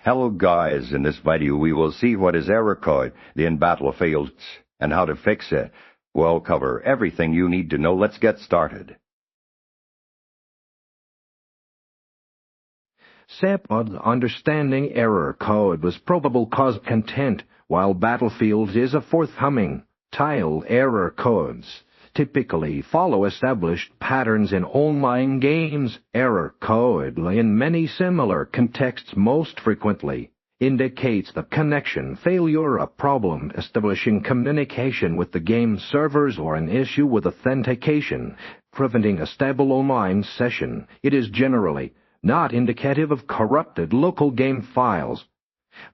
Hello guys, in this video we will see what is error code in Battlefield and how to fix it. We'll cover everything you need to know. Let's get started. Step on understanding error code was probable cause content, while Battlefield is a forthcoming tiled error codes. Typically follow established patterns in online games. Error code, in many similar contexts, most frequently indicates the connection failure, a problem establishing communication with the game servers, or an issue with authentication, preventing a stable online session. It is generally not indicative of corrupted local game files,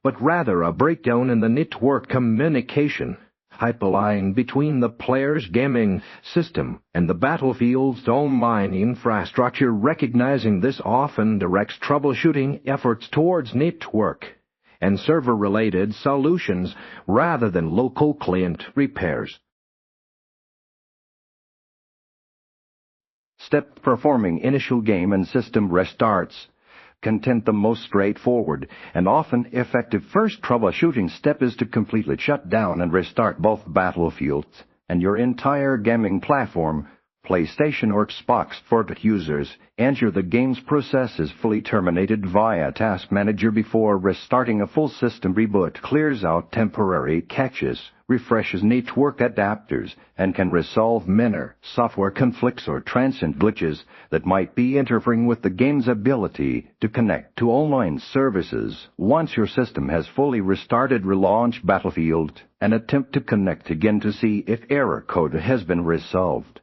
but rather a breakdown in the network communication pipeline between the player's gaming system and the Battlefield's online infrastructure. Recognizing this often directs troubleshooting efforts towards network and server-related solutions rather than local client repairs. Step performing initial game and system restarts. Content the most straightforward and often effective first troubleshooting step is to completely shut down and restart both Battlefields and your entire gaming platform, PlayStation or Xbox, for users. Ensure the game's process is fully terminated via Task Manager before restarting. A full system reboot clears out temporary caches, refreshes network adapters, and can resolve minor software conflicts or transient glitches that might be interfering with the game's ability to connect to online services. Once your system has fully restarted, relaunch Battlefield and attempt to connect again to see if error code has been resolved.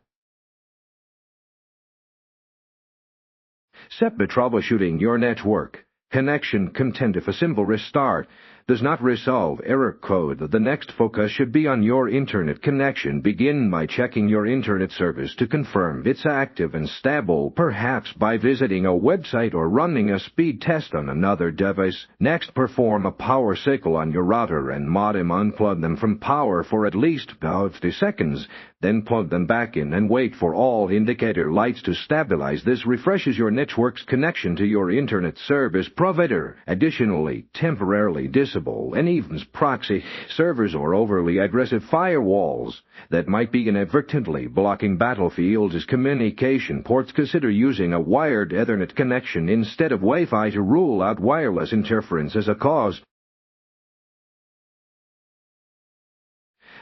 Step by troubleshooting your network connection content. If a simple restart does not resolve error code, the next focus should be on your internet connection. Begin by checking your internet service to confirm it's active and stable, perhaps by visiting a website or running a speed test on another device. Next, perform a power cycle on your router and modem. Unplug them from power for at least about 50 seconds. Then plug them back in and wait for all indicator lights to stabilize. This refreshes your network's connection to your internet service provider. Additionally, temporarily disable any proxy servers or overly aggressive firewalls that might be inadvertently blocking Battlefield's communication ports. Consider using a wired Ethernet connection instead of Wi-Fi to rule out wireless interference as a cause.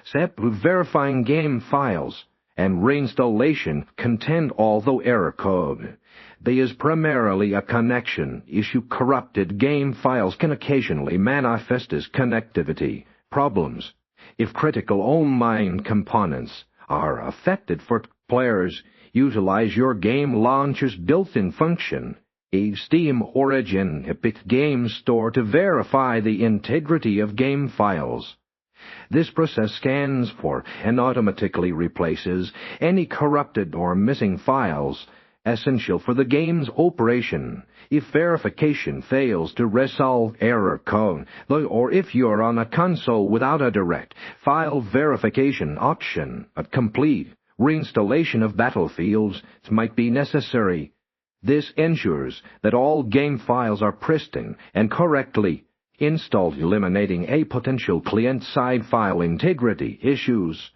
Step verifying game files and reinstallation content. Although error code is primarily a connection issue, corrupted game files can occasionally manifest as connectivity problems. If critical online components are affected, for players, utilize your game launcher's built-in function, a Steam Origin Epic Game Store, to verify the integrity of game files. This process scans for and automatically replaces any corrupted or missing files essential for the game's operation. If verification fails to resolve error code, or if you're on a console without a direct file verification option, a complete reinstallation of Battlefields might be necessary. This ensures that all game files are pristine and correctly installed, eliminating a potential client-side file integrity issues.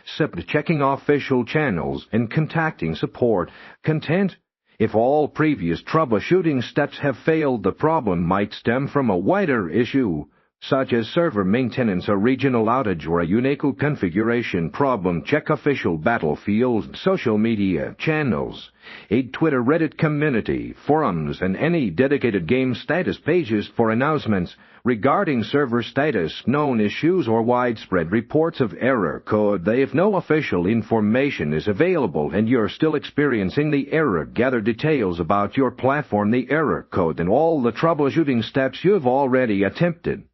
Step checking official channels and contacting support content. If all previous troubleshooting steps have failed, the problem might stem from a wider issue, such as server maintenance, a regional outage, or a unique configuration problem. Check official Battlefield social media channels, a Twitter, Reddit community, forums, and any dedicated game status pages for announcements regarding server status, known issues, or widespread reports of error code. If no official information is available and you're still experiencing the error, gather details about your platform, the error code, and all the troubleshooting steps you've already attempted.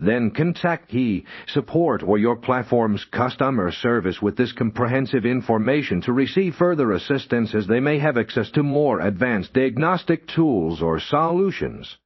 Then contact support or your platform's customer service with this comprehensive information to receive further assistance, as they may have access to more advanced diagnostic tools or solutions.